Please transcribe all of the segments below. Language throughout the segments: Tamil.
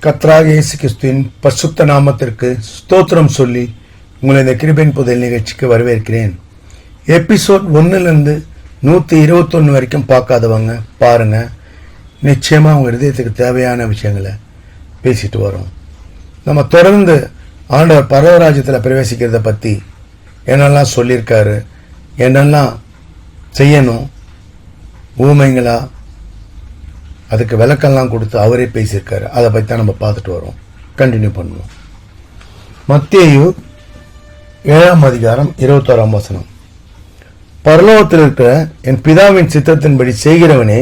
கர்த்தராகிய இயேசு கிறிஸ்துவின் பரிசுத்த நாமத்திற்கு ஸ்தோத்திரம் சொல்லி உங்களை இந்த கிருபையின் புதையல் நிகழ்ச்சிக்கு வரவேற்கிறேன். எபிசோட் 1லிருந்து 121 வரைக்கும் பார்க்காதவங்க பாருங்க. நிச்சயமா உங்க இதயத்துக்கு தேவையான விஷயங்களை பேசிட்டு வரோம். நம்ம தொடர்ந்து ஆண்டவர் பரலோகராஜ்யத்தில் பிரவேசிக்கிறத பற்றி என்னெல்லாம் சொல்லியிருக்காரு, என்னெல்லாம் செய்யணும், ஊமைங்களா அதுக்கு விளக்கெல்லாம் கொடுத்து அவரே பேசியிருக்காரு. அதை பற்றி தான் நம்ம பார்த்துட்டு வரோம். கண்டினியூ பண்ணுவோம். மத்தேயு 7ஆம் அதிகாரம் 21ஆம் வசனம். பரலோகத்தில் இருக்கிற என் பிதாவின் சித்தத்தின்படி செய்கிறவனே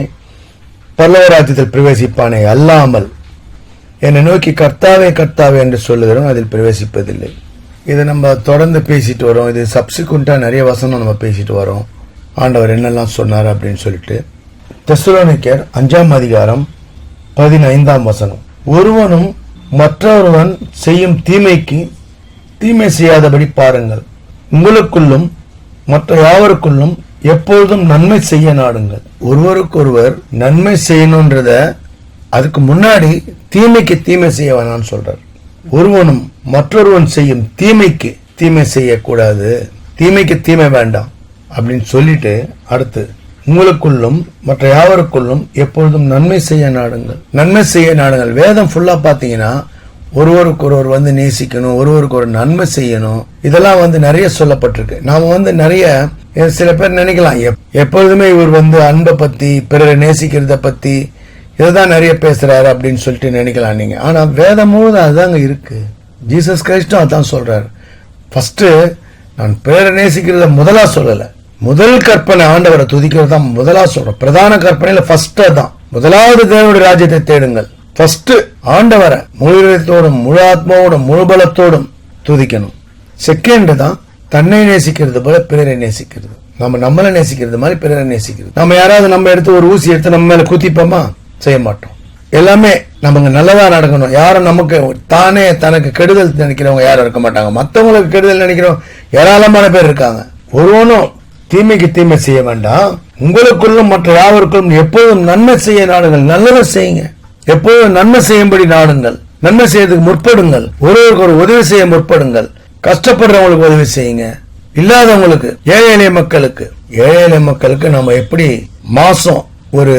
பரலோக ராஜ்யத்தில் பிரவேசிப்பானே அல்லாமல் என்னை நோக்கி கர்த்தாவே கர்த்தாவே என்று சொல்லுகிறோம் அதில் பிரவேசிப்பதில்லை. இதை நம்ம தொடர்ந்து பேசிட்டு வரோம். இது சப்சிக்வெண்டா நிறைய வசனம் நம்ம பேசிட்டு வரோம். ஆண்டவர் என்னெல்லாம் சொன்னார் அப்படின்னு சொல்லிட்டு. தெசலோனிக்கேயர் 5ஆம் அதிகாரம் 15ஆம் வசனம். ஒருவனும் மற்றொருவன் செய்யும் தீமைக்கு தீமை செய்யாதபடி பாருங்கள். உங்களுக்குள்ளும் மற்ற யாவருக்குள்ளும் எப்பொழுதும் நன்மை செய்ய நாடுங்கள். ஒருவருக்கொருவர் நன்மை செய்யணும்ன்றத அதுக்கு முன்னாடி தீமைக்கு தீமை செய்ய வேணாம்னு சொல்றார். ஒருவனும் மற்றொருவன் செய்யும் தீமைக்கு தீமை செய்யக்கூடாது, தீமைக்கு தீமை வேண்டாம் அப்படின்னு சொல்லிட்டு அடுத்து உங்களுக்குள்ளும் மற்ற யாவருக்குள்ளும் எப்பொழுதும் நன்மை செய்ய நாடுங்கள். நன்மை செய்ய நாடுங்கள். வேதம் ஃபுல்லா பாத்தீங்கன்னா ஒருவருக்கு ஒருவர் நேசிக்கணும், ஒருவருக்கு ஒரு நன்மை செய்யணும், இதெல்லாம் நிறைய சொல்லப்பட்டிருக்கு. நாம நிறைய சில பேர் நினைக்கலாம் எப்பொழுதுமே இவர் அன்பை பத்தி பிறரை நேசிக்கிறத பத்தி இதுதான் நிறைய பேசுறாரு அப்படின்னு சொல்லிட்டு நினைக்கலாம் நீங்க. ஆனா வேதம் முழுவதும் அதுதாங்க இருக்கு. ஜீசஸ் கிரைஸ்டும் அதான் சொல்றாரு. ஃபர்ஸ்ட் நான் பிறரை நேசிக்கிறத முதலா சொல்லல, முதல் கற்பனை ஆண்டவரை துதிக்கிறது தான் முதலா சொல்றோம். பிரதான கற்பனையில ஃபர்ஸ்ட் தான். முதலாவது தேவனுடைய ராஜ்யத்தை தேடுங்கள். ஃபர்ஸ்ட் ஆண்டவரை முழு இதயத்தோடும் முழு ஆத்மாவோடும் முழு பலத்தோடும் துதிக்கணும். செகண்ட் தான் தன்னை நேசிக்கிறது போல பிறரை நேசிக்கிறது. நம்மளை நேசிக்கிறது மாதிரி பிறரை நேசிக்கிறது. நம்ம யாராவது நம்ம எடுத்து ஒரு ஊசி எடுத்து நம்ம மேல குத்திப்போமா? செய்ய மாட்டோம். எல்லாமே நமக்கு நல்லதா நடக்கணும். யாரும் நமக்கு தானே தனக்கு கெடுதல் நினைக்கிறவங்க யாரும் இருக்க மாட்டாங்க. மற்றவங்களுக்கு கெடுதல் நினைக்கிறவங்க ஏராளமான பேர் இருக்காங்க. ஒருவனும் தீமைக்கு தீமை செய்ய வேண்டாம். உங்களுக்குள்ளும் மற்ற யாவருக்கும் எப்போதும் நன்மை செய்ய நாடுங்கள். நல்லதை செய்யுங்க. எப்போதும் நன்மை செய்யும்படி நாடுங்கள். நன்மை செய்யறதுக்கு முற்படுங்கள். ஒருவருக்கு ஒரு உதவி செய்ய முற்படுங்கள். கஷ்டப்படுறவங்களுக்கு உதவி செய்யுங்க. இல்லாதவங்களுக்கு, ஏழை எளிய மக்களுக்கு நம்ம எப்படி மாசம் ஒரு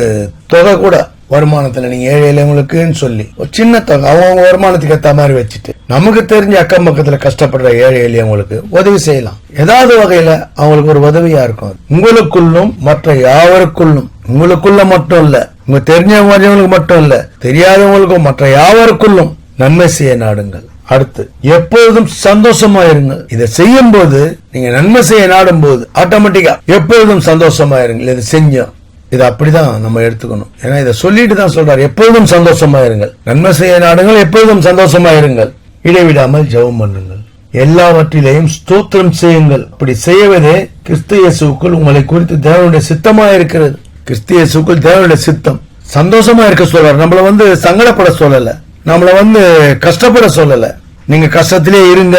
தொகை கூட வருமானத்துல நீங்க ஏழை எளியவங்களுக்குன்னு சொல்லி ஒரு சின்ன தொகை அவங்க வருமானத்துக்கு ஏற்ற மாதிரி வச்சுட்டு நமக்கு தெரிஞ்ச அக்கம் பக்கத்துல கஷ்டப்படுற ஏழை எளியவங்களுக்கு உதவி செய்யலாம். ஏதாவது வகையில அவங்களுக்கு ஒரு உதவியா இருக்கும். உங்களுக்குள்ளும் மற்ற யாவருக்குள்ளும், உங்களுக்குள்ள மட்டும் இல்ல, உங்க தெரிஞ்சவங்களுக்கு மட்டும் இல்ல, தெரியாதவங்களுக்கும் மற்ற யாவருக்குள்ளும் நன்மை செய்ய நாடுங்கள். அடுத்து எப்பொழுதும் சந்தோஷமா இருங்கள். இதை செய்யும் போது நீங்க நன்மை செய்ய நாடும் போது ஆட்டோமேட்டிக்கா எப்பொழுதும் சந்தோஷமா இருங்கள். இதை செஞ்சோம், இது அப்படிதான் நம்ம எடுத்துக்கணும். ஏன்னா இதை சொல்லிட்டு தான் சொல்றாரு, எப்பொழுதும் சந்தோஷமா இருங்கள், நன்மை செய்ய நாடுங்கள், எப்பொழுதும் சந்தோஷமா இருங்கள், இடைவிடாமல் ஜெபம் பண்ணுங்கள், எல்லாவற்றிலேயும் ஸ்தோத்திரம் செய்யுங்கள். அப்படி செய்வதே கிறிஸ்து இயேசுவுக்குள் உங்களை குறித்து தேவனுடைய சித்தமா இருக்கிறது. கிறிஸ்து இயேசுக்குள் தேவனுடைய சித்தம். சந்தோஷமா இருக்க சொல்றாரு. நம்மள சங்கடப்பட சொல்லல, நம்மள கஷ்டப்பட சொல்லல. நீங்க கஷ்டத்திலே இருங்க,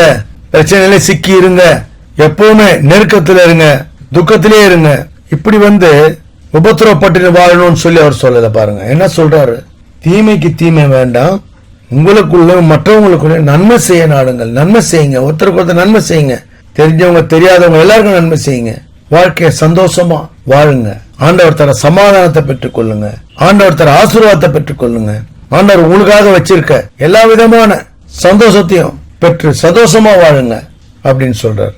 பிரச்சனையிலே சிக்கி இருங்க, எப்பவுமே நெருக்கத்துல இருங்க, துக்கத்திலே இருங்க, இப்படி உபத்திரப்பட்டு வாழணும்னு சொல்லி அவர் சொல்லல. பாருங்க என்ன சொல்றாரு, தீமைக்கு தீமை வேண்டாம், உங்களுக்குள்ள மற்றவங்களுக்குள்ள நன்மை செய்ய நாடுங்கள். நன்மை செய்யுங்க, ஒருத்தருக்கு ஒருத்தர் நன்மை செய்யுங்க, தெரிஞ்சவங்க தெரியாதவங்க எல்லாருக்கும் நன்மை செய்யுங்க. வாழ்க்கைய சந்தோஷமா வாழுங்க. ஆண்டவர் தர சமாதானத்தை பெற்றுக் கொள்ளுங்க. ஆண்டவர் தர ஆசீர்வாதத்தை பெற்றுக் கொள்ளுங்க. ஆண்டவர் உங்களுக்காக வச்சிருக்க எல்லா விதமான சந்தோஷத்தையும் பெற்று சந்தோஷமா வாழுங்க அப்படின்னு சொல்றாரு.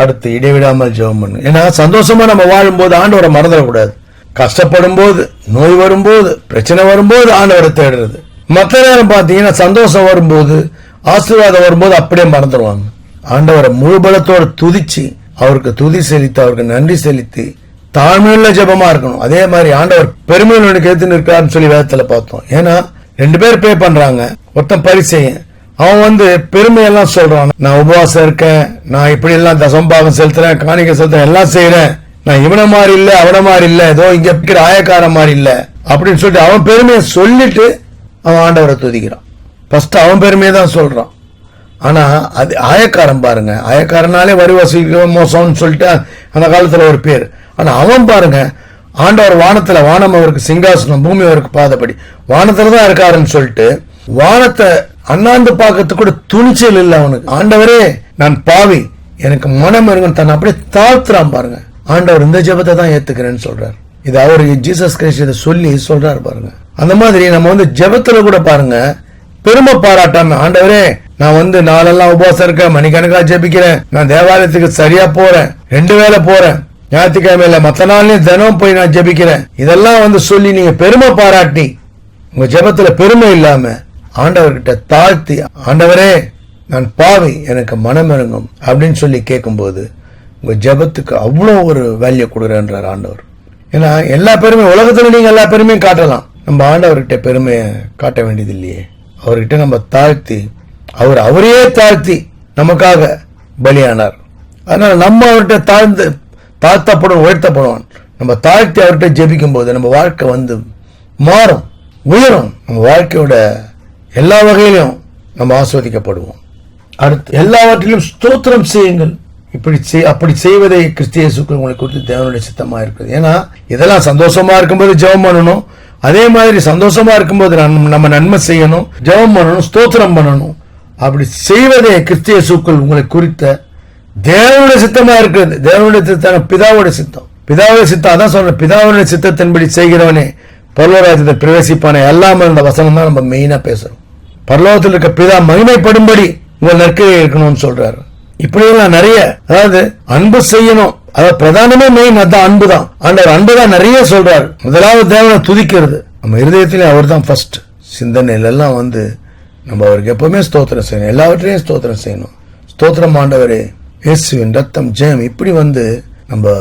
அடுத்து இடைவிடாமல் ஜெபம் பண்ணு. ஏன்னா சந்தோஷமா நம்ம வாழும் போது ஆண்டவரை மறந்துடக்கூடாது. கஷ்டப்படும் போது, நோய் வரும்போது, பிரச்சனை வரும்போது ஆண்டவரை தேடுறது. மற்ற நேரம் பாத்தீங்கன்னா சந்தோஷம் வரும்போது, ஆசீர்வாதம் வரும்போது அப்படியே மறந்துடுவாங்க. ஆண்டவரை முழு பலத்தோடு துதிச்சு அவருக்கு துதி செலுத்தி அவருக்கு நன்றி செலுத்தி தாழ்மையுள்ள ஜெபமா இருக்கணும். அதே மாதிரி ஆண்டவர் பெருமையில் கேத்து இருக்காருன்னு சொல்லி வேதத்துல பார்த்தோம். ஏன்னா 2 பேர் பே பண்றாங்க. ஒருத்தன் பரிசெய்யன், அவன் பெருமையெல்லாம் சொல்றான், நான் உபவாசம் இருக்கேன், நான் இப்படி எல்லாம் தசம்பாகம் செலுத்துறேன், காணிக்கை செலுத்துறேன், எல்லாம் செய்யறேன், நான் இவன மாதிரி இல்ல அவன மாதிரி இல்ல, ஏதோ இங்க இருக்கிற ஆயக்கார மாதிரி இல்ல அப்படின்னு சொல்லிட்டு அவன் பெருமையை சொல்லிட்டு அவன் ஆண்டவரை துதிக்கிறான். ஃபர்ஸ்ட் அவன் பெருமையை தான் சொல்றான். ஆனா அது ஆயக்காரன் பாருங்க, ஆயக்காரனாலே வரி வசூலிக்க மோசம்னு சொல்லிட்டு அந்த காலத்துல ஒரு பேர். ஆனா அவன் பாருங்க, ஆண்டவர் வானத்துல, வானம் அவருக்கு சிங்காசனம், பூமி அவருக்கு பாதப்படி, வானத்துல தான் இருக்காருன்னு சொல்லிட்டு வானத்தை அண்ணாந்து பார்க்கறதுக்கு கூட துணிச்சல் இல்லை அவனுக்கு. ஆண்டவரே நான் பாவி, எனக்கு மனம் இருங்கன்னு தன்னை அப்படியே தாழ்த்துறான் பாருங்க. ஆண்டவர் இந்த ஜெபத்தை தான் ஏத்துக்கிறேன்னு சொல்றாரு. இது அவரு ஜீசஸ் கிரைஸ்ட் இதை சொல்லி சொல்றாரு பாருங்க. அந்த மாதிரி நம்ம ஜெபத்துல கூட பாருங்க, பெருமை பாராட்டாம, ஆண்டவரே நான் நாளெல்லாம் உபவாசம் இருக்கேன், மணிக்கணக்கா ஜெபிக்கிறேன், நான் தேவாலயத்துக்கு சரியா போறேன், 2 வேளை போறேன், ஞாயிற்றுக்கிழமையில மத்த நாள்லயும் தினம் போய் நான் ஜெபிக்கிறேன், இதெல்லாம் சொல்லி நீங்க பெருமை பாராட்டி உங்க ஜெபத்துல பெருமை இல்லாம ஆண்டவர்கிட்ட தாழ்த்தி, ஆண்டவரே நான் பாவி, எனக்கு மனம் இறங்கும் அப்படின்னு சொல்லி கேட்கும்போது உங்க ஜெபத்துக்கு அவ்வளோ ஒரு வேல்யூ கொடுக்குறேன்றார் ஆண்டவர். ஏன்னா எல்லா பெருமையும் உலகத்துல நீங்க எல்லா பெருமையும் காட்டலாம், நம்ம ஆண்டவர்கிட்ட பெருமையை காட்ட வேண்டியது இல்லையே. அவர்கிட்ட நம்ம தாழ்த்தி, அவரையே தாழ்த்தி நமக்காக பலியானார். அதனால நம்ம அவர்கிட்ட தாழ்த்தப்படும், உயர்த்தப்படுவான். நம்ம தாழ்த்தி அவர்கிட்ட ஜெபிக்கும் போது நம்ம வாழ்க்கை மாறும், உயரும். நம்ம வாழ்க்கையோட எல்லா வகையிலும் நம்ம ஆஸ்வதிக்கப்படுவோம். அடுத்து எல்லாவற்றிலும் ஸ்தோத்திரம் செய்யுங்கள். அப்படி செய்வதை கிறிஸ்து இயேசுவுக்கு உங்களை குறித்து தேவனுடைய சித்தமா இருக்குது. ஏன்னா இதெல்லாம் சந்தோஷமா இருக்கும்போது ஜெபம் பண்ணணும், அதே மாதிரி சந்தோஷமா இருக்கும்போது நம்ம நன்மை செய்யணும், ஜெபம் பண்ணணும், ஸ்தோத்திரம் பண்ணணும். அப்படி செய்வதே கிறிஸ்து இயேசுவுக்குள் உங்களை குறித்த தேவனுடைய சித்தமா இருக்குது. தேவனுடைய சித்தம் பிதாவுடைய சித்தம். பிதாவுடைய சித்தம் அதான் சொல்றேன், பிதாவுடைய சித்தத்தின்படி செய்கிறவனே பரலோகராஜ்யத்தை பிரவேசிப்பானே. எல்லாமே இந்த வசனம் தான் நம்ம மெயினா பேசுறோம். பரலோகத்தில் இருக்க பிதா மகிமைப்படும்படி உங்கள் நற்கிரியை இருக்கணும்னு சொல்றாரு. இப்படியெல்லாம் நிறைய, அதாவது அன்பு செய்யணும், அதாவது பிரதானமே மெயின் அதான் அன்பு தான். ஆண்டவர் அன்பு தான் நிறைய சொல்றாரு. முதலாவது தேவனை துதிக்கிறது, நம்ம இருதயத்திலே அவர் தான் ஃபர்ஸ்ட். சிந்தனையில எல்லாம் நம்ம அவருக்கு எப்பவுமே ஸ்தோத்திரம் செய்யணும், எல்லாவற்றையும் ஸ்தோத்திரம் செய்யணும். ஸ்தோத்திரம் ஆண்டவரே, இயேசுவின் ரத்தம் ஜெயம். இப்படி நம்ம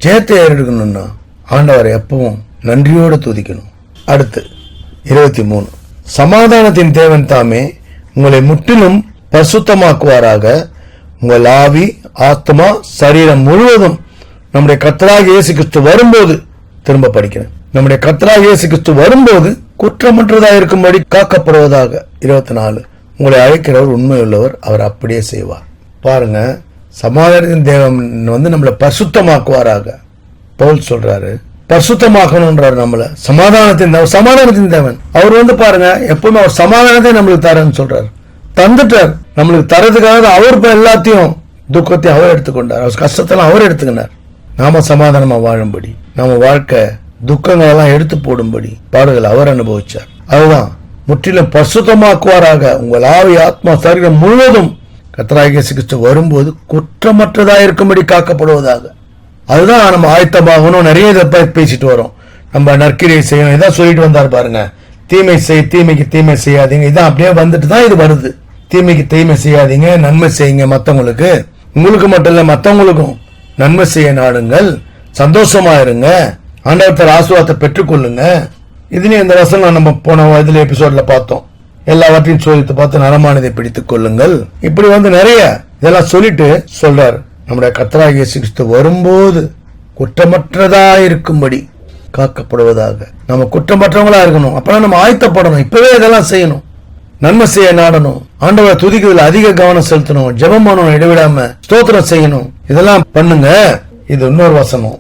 ஜெயத்தை ஏறெடுக்கணும்னா ஆண்டவரை எப்பவும் நன்றியோடு துதிக்கணும். அடுத்து 23, சமாதானத்தின் தேவன் தாமே உங்களை முற்றிலும் பரிசுத்தமாக்குவாராக. உங்கள் ஆவி, ஆத்மா, சரீரம் முழுவதும் நம்முடைய கர்த்தராகிய இயேசு கிறிஸ்து வரும்போது, திரும்ப படிக்கிறேன், நம்முடைய கர்த்தராகிய இயேசு கிறிஸ்து வரும்போது குற்றமற்றதாக இருக்கும்படி காக்கப்படுவதாக. 24, உங்களை அழைக்கிறவர் உண்மையுள்ளவர், அவர் அப்படியே செய்வார். பாருங்க, சமாதானத்தின் தேவன் நம்மளை பரிசுத்தமாக்குவாராக. பவுல் சொல்றாரு, பரிசுத்தமாக்கணும்ன்றாரு நம்மள. சமாதானத்தின் தேவன் அவர் பாருங்க, எப்பவுமே அவர் சமாதானத்தை நம்மளுக்கு தரேன்னு சொல்றாரு. தந்துட்டார், நம்மளுக்கு தரதுக்காக அவர் எல்லாத்தையும் துக்கத்தையும் அவர் எடுத்துக்கொண்டார், அவர் கஷ்டத்தெல்லாம் அவர் எடுத்துக்கினார். நாம சமாதானமா வாழும்படி, நம்ம வாழ்க்கை துக்கங்கள் எல்லாம் எடுத்து போடும்படி பாடுகள் அவர் அனுபவிச்சார். அதுதான் முற்றிலும் பரிசுத்தமாக்குவாராக. உங்கள் ஆவி, ஆத்மா, சரீரம் முழுவதும் கர்த்தராகிய இயேசு கிறிஸ்து வரும்போது குற்றமற்றதாக இருக்கும்படி காக்கப்படுவதாக. அதுதான் நம்ம ஆயத்தமாகணும். நிறைய பேசிட்டு வரோம், நம்ம நற்கிரியை செய்யணும், இதான் சொல்லிட்டு வந்தார் பாருங்க. தீமைக்கு தீமை செய்யாதீங்க, இதான் அப்படியே வந்துட்டு தான் இது வருது. தீமைக்கு தீமை செய்யாதீங்க, நன்மை செய்யுங்க. மற்றவங்களுக்கு, உங்களுக்கு மட்டும் இல்ல மற்றவங்களுக்கும் நன்மை செய்ய நாடுங்கள், சந்தோஷமா இருங்க, ஆண்டவர்த்தர் ஆசீர்வாதத்தை பெற்றுக்கொள்ளுங்க. இதுலயும் இந்த வசனம் நம்ம போன இதுல எபிசோட்ல பார்த்தோம். எல்லாவற்றையும் சோதித்து பார்த்து நலமானதை பிடித்துக் கொள்ளுங்கள். இப்படி நிறைய இதெல்லாம் சொல்லிட்டு சொல்றாரு, நம்முடைய கர்த்தராகிய இயேசு கிறிஸ்து வரும்போது குற்றமற்றதா இருக்கும்படி காக்கப்படுவதாக. நம்ம குற்றமற்றவங்களா இருக்கணும், அப்பதான் நம்ம ஆயத்தப்படணும். இப்பவே இதெல்லாம் செய்யணும், நன்மை செய்ய நாடணும், ஆண்டவரை துதிக்கிறதுல அதிக கவனம் செலுத்தணும், ஜெபம் பண்ணணும், இடைவிடாம ஸ்தோத்திரம் செய்யணும். இதெல்லாம் பண்ணுங்க. இது இன்னொரு வசனம்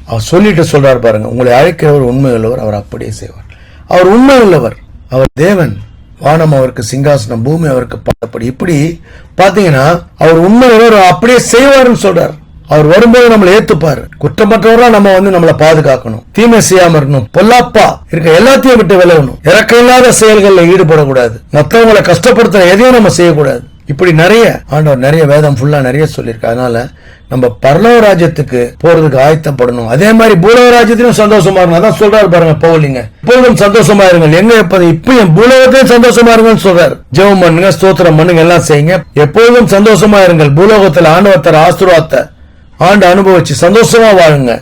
அவர் சொல்லிட்டு சொல்றாரு பாருங்க, உங்களை அழைக்கிறவர் உண்மை உள்ளவர், அவர் அப்படியே செய்வார். அவர் உண்மை உள்ளவர், அவர் தேவன். வானம் அவருக்கு சிங்காசனம், பூமி அவருக்கு பாதப்படி. இப்படி பாத்தீங்கன்னா அவர் உண்மை உள்ளவர், அப்படியே செய்வார்னு சொல்றார். அவர் வரும்போது நம்மளை ஏத்துப்பாரு. குற்றமற்றவரா நம்ம நம்மளை பாதுகாக்கணும், தீமை செய்யாம இருக்கணும், பொல்லாப்பா இருக்க எல்லாத்தையும் விட்டு விலகணும், இறக்க இல்லாத செயல்களில் ஈடுபடக்கூடாது, மற்றவங்களை கஷ்டப்படுத்த எதையும் நம்ம செய்யக்கூடாது. இப்படி நிறைய ஆண்டவர் நிறைய வேதம் ஃபுல்லா நிறைய சொல்லியிருக்கு. அதனால நம்ம பரலோக ராஜ்யத்துக்கு போறதுக்கு ஆயத்தப்படணும். அதே மாதிரி பூலோக ராஜ்யத்திலும் சந்தோஷமா இருக்கணும். அதான் சொல்றாரு பாருங்க பவுலிங்க, எப்பொழுதும் சந்தோஷமா இருங்கள். எங்க இப்பயும் பூலோகத்திலும் சந்தோஷமா இருங்கன்னு சொல்றாரு. ஜெபம் பண்ணுங்க, ஸ்தோத்திரம் பண்ணுங்க, எல்லாம் செய்யுங்க, எப்பொழுதும் சந்தோஷமா இருங்கள். பூலோகத்துல ஆண்டவர் ஆசீர்வாதத்தை ஆண்டு அனுபவிச்சு சந்தோஷமா வாழுங்க,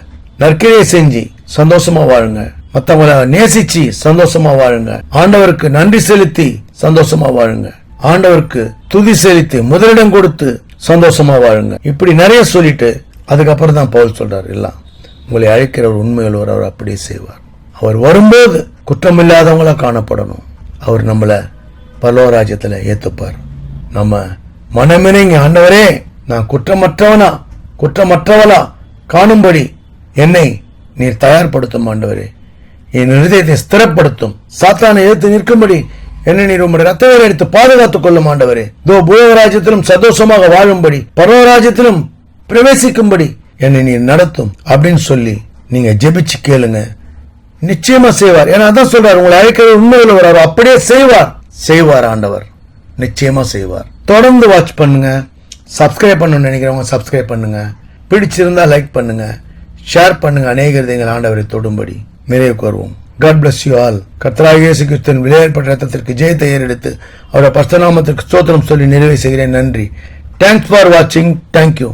நற்கிரியை செஞ்சு சந்தோஷமா வாழுங்க, மத்தவங்களை நேசிச்சு சந்தோஷமா வாழுங்க, ஆண்டவருக்கு நன்றி செலுத்தி சந்தோஷமா வாழுங்க, ஆண்டவருக்கு துதி செலுத்தி முதலிடம் கொடுத்து சந்தோஷமா வாழுங்க. இப்படி நிறைய சொல்லிட்டு அதுக்கப்புறம் தான் பவுல் சொல்றாரு, எல்லாம் உங்களை அழைக்கிறவர் உண்மையுள்ளவர், அவர் அப்படியே செய்வார். அவர் வரும்போது குற்றமில்லாதவங்களா காணப்படணும். அவர் நம்மளை பரலோக ராஜ்யத்துல ஏத்துப்பார். நம்ம மனமிறங்கி, ஆண்டவரே நான் குற்றமற்றவளா காணும்படி என்னை நீர் தயார்படுத்தும், ஆண்டவரே என் இருதயத்தை ஸ்திரப்படுத்தும், சாத்தானை எதிர்த்து நிற்கும்படி என்னை நீர் உம்முடைய ரத்தத்தை எடுத்து பாதுகாத்துக் கொள்ளும் ஆண்டவரே. பூலோக ராஜ்யத்திலும் சந்தோஷமாக வாழும்படி, பரலோக ராஜ்யத்திலும் பிரவேசிக்கும்படி என்னை நீர் நடத்தும் அப்படின்னு சொல்லி நீங்க ஜெபிச்சு கேளுங்க. நிச்சயமா செய்வார். ஏன்னா அதான் சொல்றாரு, உங்களை அழைக்கிற உண்மையில் வராரு, அப்படியே செய்வார் ஆண்டவர், நிச்சயமா செய்வார். தொடர்ந்து வாட்ச் பண்ணுங்க. சப்ஸ்கிரைப் பண்ணணும்னு நினைக்கிறவங்க சப்ஸ்கிரைப் பண்ணுங்க. பிடிச்சிருந்தா லைக் பண்ணுங்க, ஷேர் பண்ணுங்க. அநேகர் எங்கள் ஆண்டவரை தொடும்படி நிறைவுக்கு வருவோம். God bless you all. கர்த்தராகிய இயேசு கிறிஸ்துவின் விலையேறப்பட்ட ரத்தத்திற்கு ஜெயத்தை ஏறெடுத்து அவருடைய பரிசுத்த நாமத்திற்கு ஸ்தோத்திரம் சொல்லி நிறைவு செய்கிறேன். நன்றி. தேங்க்ஸ் ஃபார் வாட்சிங். தேங்க்யூ.